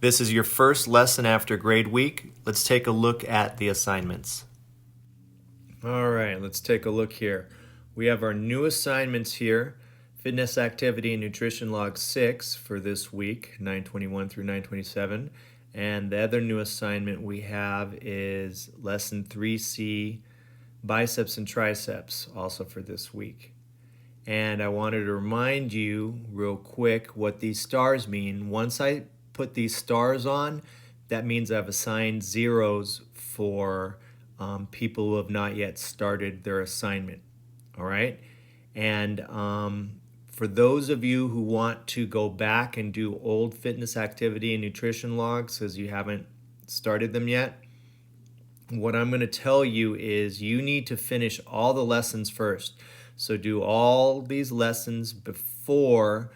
This is your first lesson after grade week. Let's take a look at the assignments. All right, let's take a look here. We have our new assignments here. Fitness, Activity, and Nutrition Log 6 for this week, 9/21 through 9/27. And the other new assignment we have is Lesson 3C, Biceps and Triceps, also for this week. And I wanted to remind you real quick what these stars mean. Once I put these stars on, that means I've assigned zeros for people who have not yet started their assignment. All right? And for those of you who want to go back and do old fitness, activity, and nutrition logs because you haven't started them yet, what I'm going to tell you is you need to finish all the lessons first. So do all these lessons before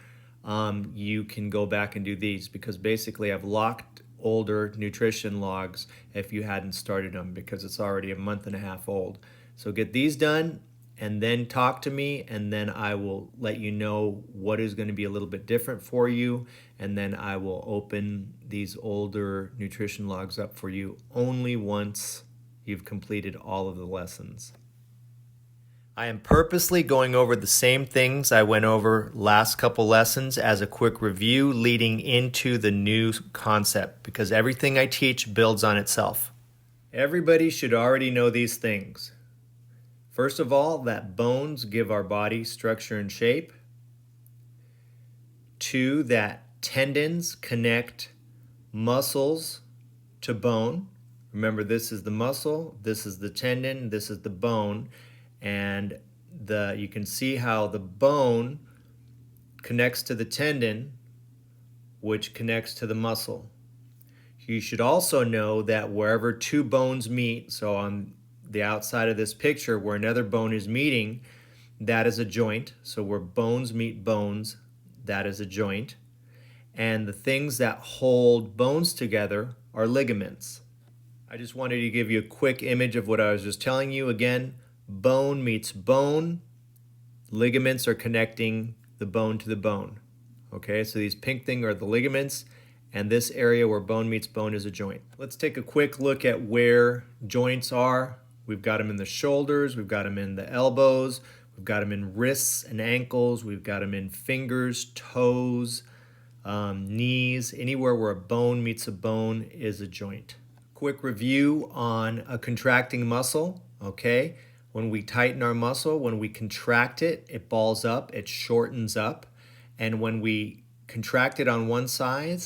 you can go back and do these, because basically I've locked older nutrition logs if you hadn't started them because it's already a month and a half old. So get these done and then talk to me, and then I will let you know what is going to be a little bit different for you, and then I will open these older nutrition logs up for you only once you've completed all of the lessons. I am purposely going over the same things I went over last couple lessons as a quick review leading into the new concept, because everything I teach builds on itself. Everybody should already know these things. First of all, that bones give our body structure and shape. 2, that tendons connect muscles to bone. Remember, this is the muscle, this is the tendon, this is the bone. And you can see how the bone connects to the tendon, which connects to the muscle. You should also know that wherever two bones meet, so on the outside of this picture where another bone is meeting, that is a joint. So where bones meet bones, that is a joint. And the things that hold bones together are ligaments. I just wanted to give you a quick image of what I was just telling you. Again, bone meets bone. Ligaments are connecting the bone to the bone. Okay, so these pink things are the ligaments, and this area where bone meets bone is a joint. Let's take a quick look at where joints are. We've got them in the shoulders, we've got them in the elbows, we've got them in wrists and ankles, we've got them in fingers, toes, knees. Anywhere where a bone meets a bone is a joint. Quick review on a contracting muscle, okay? When we tighten our muscle, when we contract it, it balls up, it shortens up. And when we contract it on one side,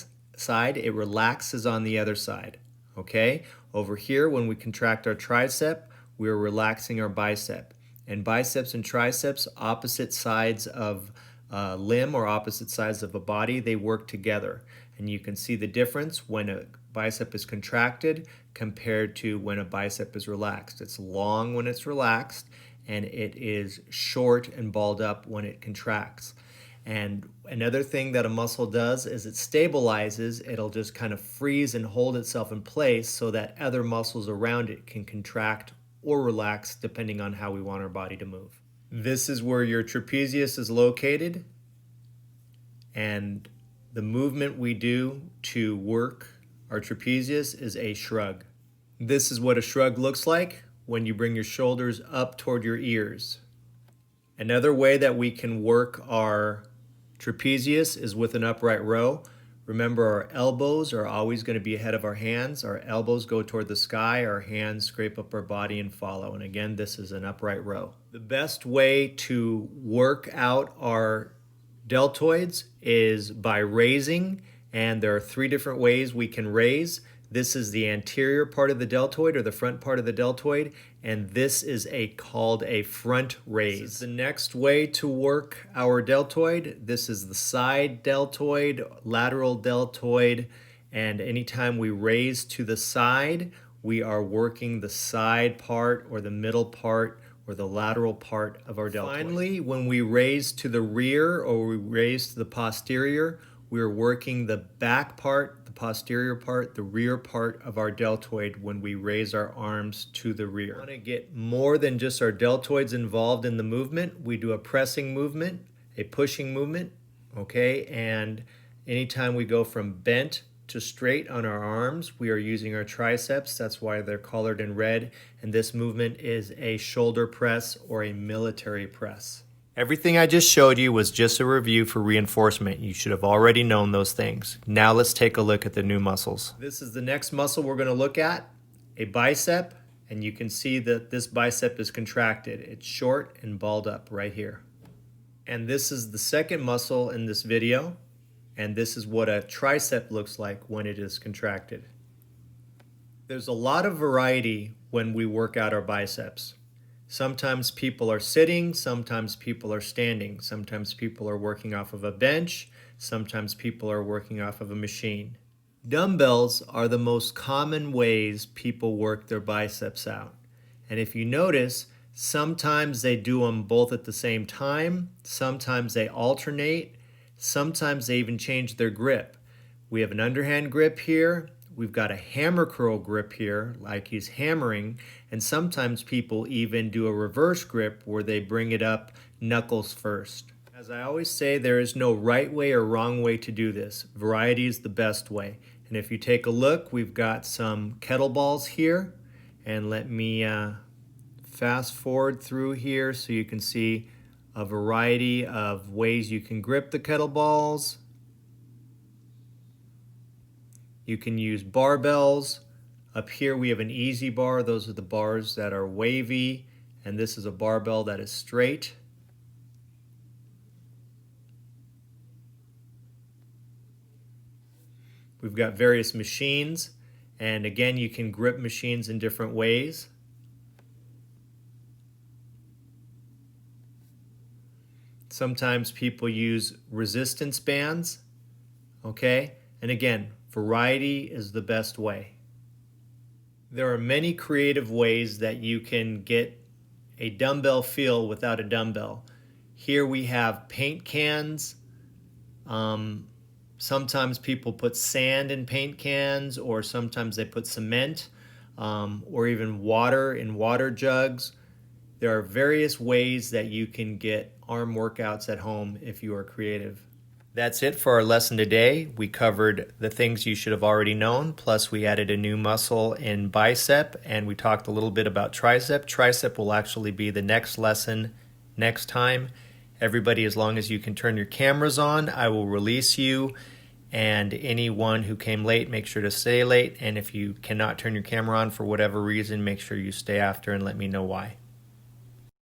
it relaxes on the other side, okay? Over here, when we contract our tricep, we're relaxing our bicep. And biceps and triceps, opposite sides of a limb or opposite sides of a body, they work together. And you can see the difference when a bicep is contracted compared to when a bicep is relaxed. It's long when it's relaxed, and it is short and balled up when it contracts. And another thing that a muscle does is it stabilizes. It'll just kind of freeze and hold itself in place so that other muscles around it can contract or relax depending on how we want our body to move. This is where your trapezius is located, and the movement we do to work our trapezius is a shrug. This is what a shrug looks like when you bring your shoulders up toward your ears. Another way that we can work our trapezius is with an upright row. Remember, our elbows are always going to be ahead of our hands. Our elbows go toward the sky, our hands scrape up our body and follow. And again, this is an upright row. The best way to work out our deltoids is by raising, and there are 3 different ways we can raise. This is the anterior part of the deltoid, or the front part of the deltoid, and this is called a front raise. This is the next way to work our deltoid. This is the side deltoid, lateral deltoid, and anytime we raise to the side, we are working the side part or the middle part or the lateral part of our deltoid. Finally, when we raise to the rear or we raise to the posterior, we are working the back part, the posterior part, the rear part of our deltoid when we raise our arms to the rear. We want to get more than just our deltoids involved in the movement. We do a pressing movement, a pushing movement, okay? And anytime we go from bent to straight on our arms, we are using our triceps. That's why they're colored in red. And this movement is a shoulder press or a military press. Everything I just showed you was just a review for reinforcement. You should have already known those things. Now let's take a look at the new muscles. This is the next muscle we're going to look at, a bicep. And you can see that this bicep is contracted. It's short and balled up right here. And this is the second muscle in this video. And this is what a tricep looks like when it is contracted. There's a lot of variety when we work out our biceps. Sometimes people are sitting, sometimes people are standing, sometimes people are working off of a bench, sometimes people are working off of a machine. Dumbbells are the most common ways people work their biceps out. And if you notice, sometimes they do them both at the same time, sometimes they alternate, sometimes they even change their grip. We have an underhand grip here. We've got a hammer curl grip here, like he's hammering, and sometimes people even do a reverse grip where they bring it up knuckles first. As I always say, there is no right way or wrong way to do this. Variety is the best way. And if you take a look, we've got some kettlebells here, and let me fast forward through here so you can see a variety of ways you can grip the kettlebells. You can use barbells. Up here we have an easy bar. Those are the bars that are wavy, and this is a barbell that is straight. We've got various machines, and again you can grip machines in different ways. Sometimes people use resistance bands, okay? And again, variety is the best way. There are many creative ways that you can get a dumbbell feel without a dumbbell. Here we have paint cans. Sometimes people put sand in paint cans, or sometimes they put cement, or even water in water jugs. There are various ways that you can get arm workouts at home if you are creative. That's it for our lesson today. We covered the things you should have already known, plus we added a new muscle in bicep, and we talked a little bit about tricep. Tricep will actually be the next lesson next time. Everybody, as long as you can turn your cameras on, I will release you. And anyone who came late, make sure to stay late. And if you cannot turn your camera on for whatever reason, make sure you stay after and let me know why.